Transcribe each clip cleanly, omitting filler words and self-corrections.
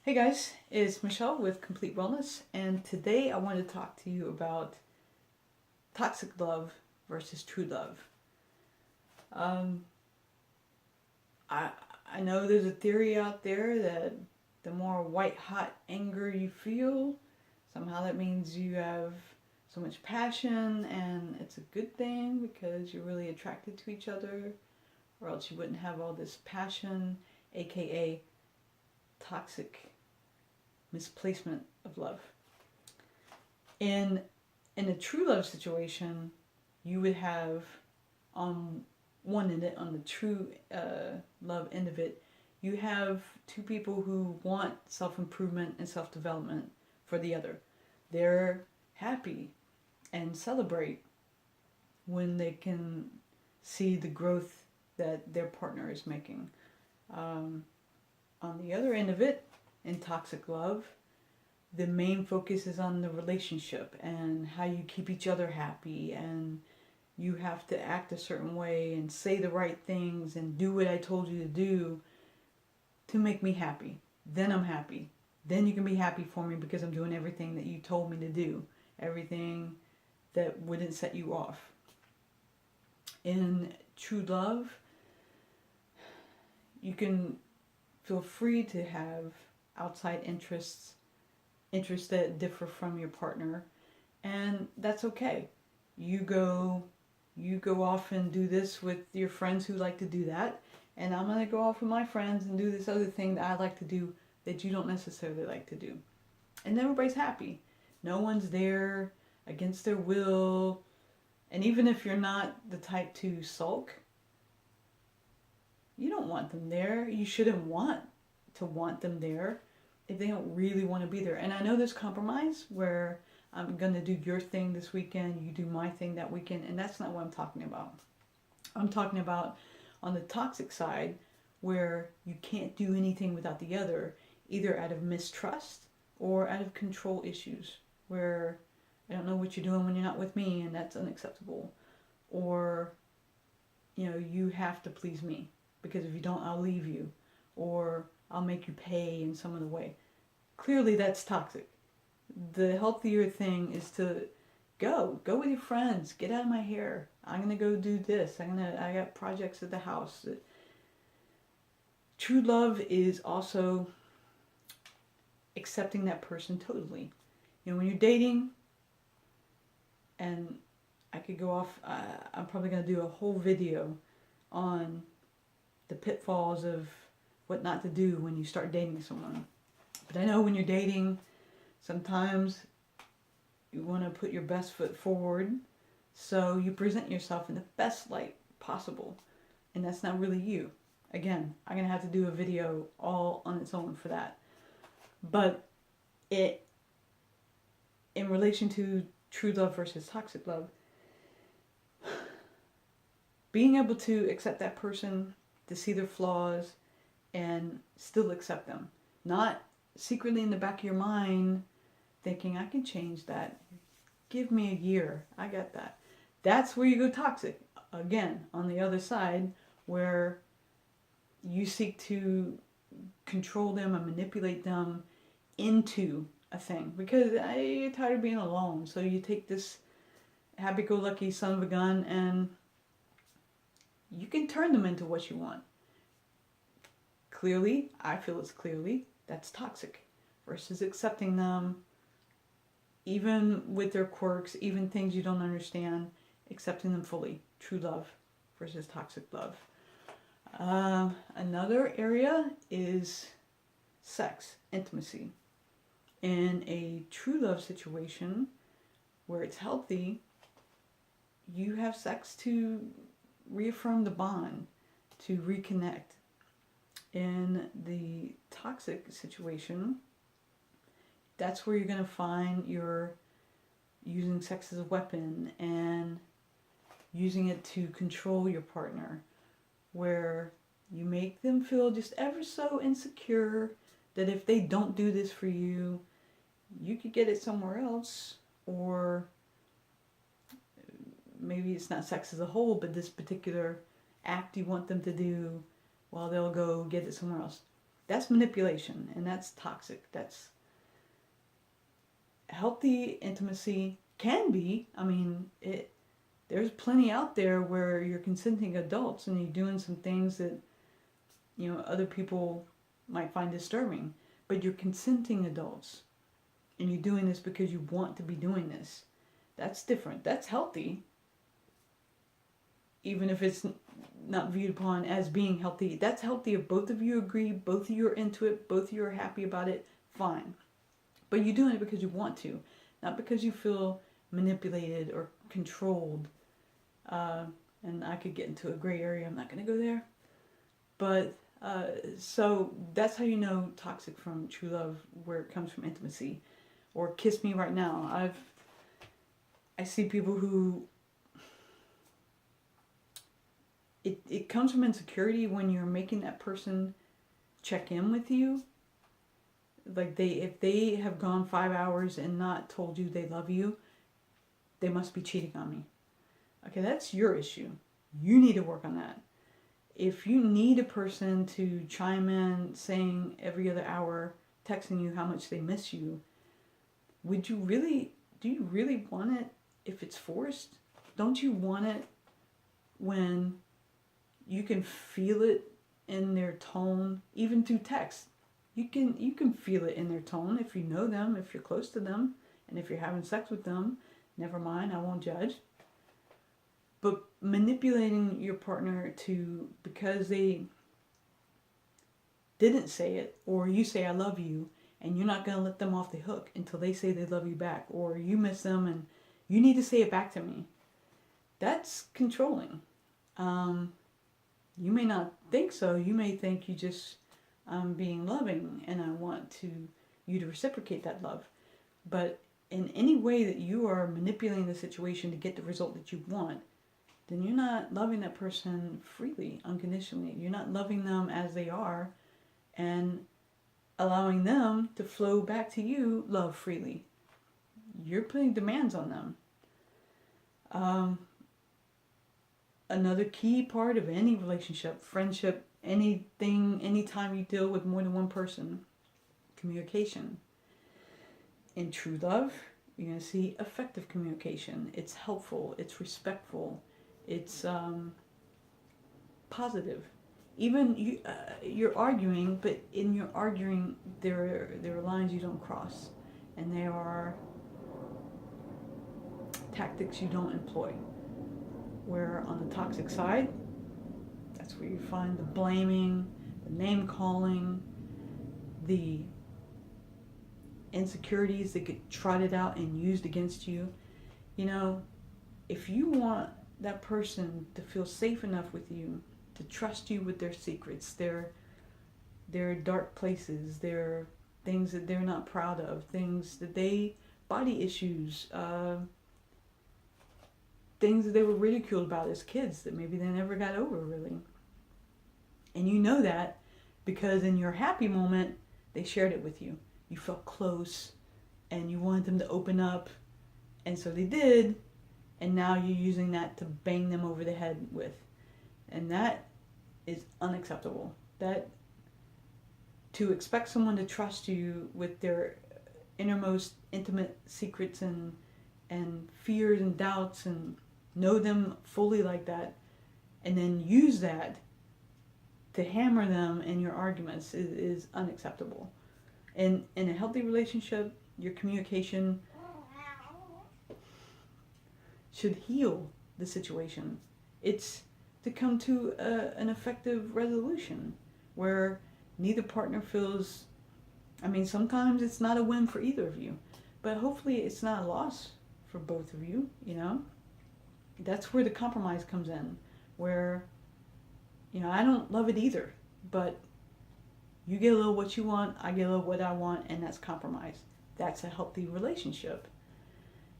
Hey guys, it's Michelle with Complete Wellness, and today I want to talk to you about toxic love versus true love. Um, I I know there's a theory out there that the more white hot anger you feel, somehow that means you have so much passion, and it's a good thing because you're really attracted to each other, or else you wouldn't have all this passion, aka toxic misplacement of love. In in a true love situation, you would have on one end it, on the true love end of it, you have two people who want self improvement and self development for the other. They're happy and celebrate when they can see the growth that their partner is making. Um, on the other end of it, in toxic love, the main focus is on the relationship and how you keep each other happy, and you have to act a certain way and say the right things and do what I told you to do to make me happy. Then I'm happy. Then you can be happy for me because I'm doing everything that you told me to do, everything that wouldn't set you off. In true love, you can feel free to have outside interests that differ from your partner, and that's okay. You go you go off and do this with your friends who like to do that, and I'm going to go off with my friends and do this other thing that I like to do that you don't necessarily like to do. And everybody's happy. No one's there against their will. And even if you're not the type to sulk, you don't want them there. You shouldn't want them there if they don't really want to be there. And I know there's compromise where I'm going to do your thing this weekend, you do my thing that weekend, and that's not what I'm talking about. I'm talking about on the toxic side where you can't do anything without the other, either out of mistrust or out of control issues, where I don't know what you're doing when you're not with me, and that's unacceptable. Or, you have to please me because if you don't, I'll leave you, or I'll make you pay in some other way. Clearly, that's toxic. The healthier thing is to go with your friends, get out of my hair. I'm gonna go do this. I got projects at the house. True love is also accepting that person totally. When you're dating, and I could go off, I'm probably gonna do a whole video on the pitfalls of what not to do when you start dating someone. But I know when you're dating, sometimes you want to put your best foot forward, so you present yourself in the best light possible, and that's not really you. Again, I'm gonna have to do a video all on its own for that. But it, in relation to true love versus toxic love, being able to accept that person, to see their flaws, and still accept them, not secretly in the back of your mind thinking I can change that. Give me a year. I get that. That's where you go toxic. Again, on the other side, where you seek to control them and manipulate them into a thing. Because you're tired of being alone. So you take this happy go lucky son of a gun and you can turn them into what you want. Clearly, I feel it's clearly, that's toxic. Versus accepting them, even with their quirks, even things you don't understand, accepting them fully. True love versus toxic love. Another area is sex, intimacy. In a true love situation where it's healthy, you have sex to reaffirm the bond, to reconnect. In the toxic situation, that's where you're going to find you're using sex as a weapon and using it to control your partner, where you make them feel just ever so insecure that if they don't do this for you, you could get it somewhere else, or maybe it's not sex as a whole, but this particular act you want them to do, well, they'll go get it somewhere else. That's manipulation, and that's toxic. That's healthy intimacy can be. I mean, there's plenty out there where you're consenting adults and you're doing some things that, other people might find disturbing, but you're consenting adults and you're doing this because you want to be doing this. That's different. That's healthy. Even if it's not viewed upon as being healthy, that's healthy if both of you agree, both of you are into it, both of you are happy about it, fine. But you're doing it because you want to, not because you feel manipulated or controlled. And I could get into a gray area. I'm not going to go there. But so that's how you know toxic from true love, where it comes from intimacy. Or kiss me right now. I see people who it comes from insecurity when you're making that person check in with you. Like if they have gone 5 hours and not told you they love you, they must be cheating on me. Okay, that's your issue. You need to work on that. If you need a person to chime in saying every other hour, texting you how much they miss you, do you really want it if it's forced? Don't you want it when you can feel it in their tone, even through text? You can feel it in their tone if you know them, if you're close to them, and if you're having sex with them. Never mind, I won't judge. But manipulating your partner because they didn't say it, or you say I love you, and you're not going to let them off the hook until they say they love you back, or you miss them and you need to say it back to me. That's controlling. You may not think so. You may think you just being loving and I want you to reciprocate that love. But in any way that you are manipulating the situation to get the result that you want, then you're not loving that person freely, unconditionally. You're not loving them as they are and allowing them to flow back to you love freely. You're putting demands on them. Another key part of any relationship, friendship, anytime you deal with more than one person, communication. In true love, you're going to see effective communication. It's helpful, it's respectful, it's positive. Even you're arguing, but in your arguing, there are lines you don't cross, and there are tactics you don't employ. Where on the toxic side, that's where you find the blaming, the name calling, the insecurities that get trotted out and used against you. If you want that person to feel safe enough with you, to trust you with their secrets, their dark places, their things that they're not proud of, things that body issues, things that they were ridiculed about as kids that maybe they never got over really. And you know that because in your happy moment, they shared it with you. You felt close and you wanted them to open up. And so they did. And now you're using that to bang them over the head with. And that is unacceptable. That to expect someone to trust you with their innermost intimate secrets and fears and doubts and know them fully like that, and then use that to hammer them in your arguments is unacceptable. In a healthy relationship, your communication should heal the situation. It's to come to an effective resolution where neither partner feels, sometimes it's not a win for either of you, but hopefully it's not a loss for both of you, That's where the compromise comes in, where, I don't love it either, but you get a little what you want, I get a little what I want, and that's compromise. That's a healthy relationship.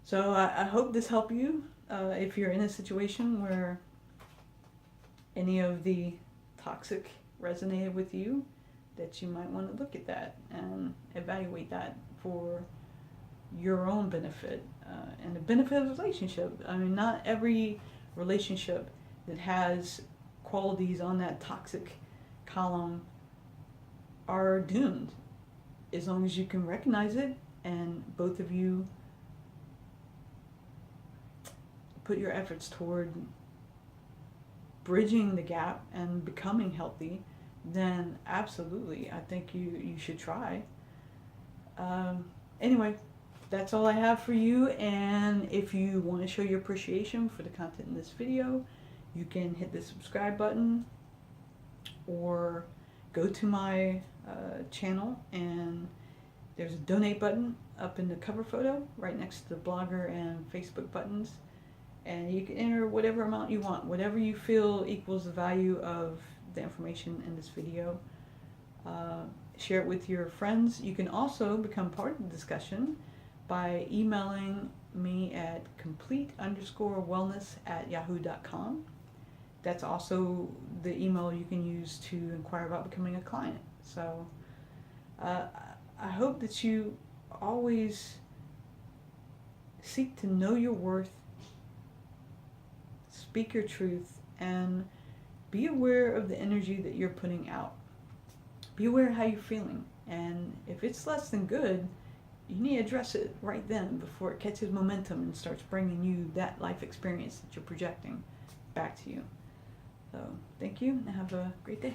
So I hope this helped you if you're in a situation where any of the toxic resonated with you, that you might want to look at that and evaluate that for your own benefit and the benefit of the relationship. Not every relationship that has qualities on that toxic column are doomed as long as you can recognize it and both of you put your efforts toward bridging the gap and becoming healthy. Then absolutely, I think you should try. Anyway, that's all I have for you, and if you want to show your appreciation for the content in this video, you can hit the subscribe button or go to my channel, and there's a donate button up in the cover photo right next to the blogger and Facebook buttons, and you can enter whatever amount you want, whatever you feel equals the value of the information in this video. Share it with your friends. You can also become part of the discussion by emailing me at complete_wellness@yahoo.com. That's also the email you can use to inquire about becoming a client. So I hope that you always seek to know your worth, speak your truth, and be aware of the energy that you're putting out. Be aware of how you're feeling, and if it's less than good, you need to address it right then before it catches momentum and starts bringing you that life experience that you're projecting back to you. So thank you, and have a great day.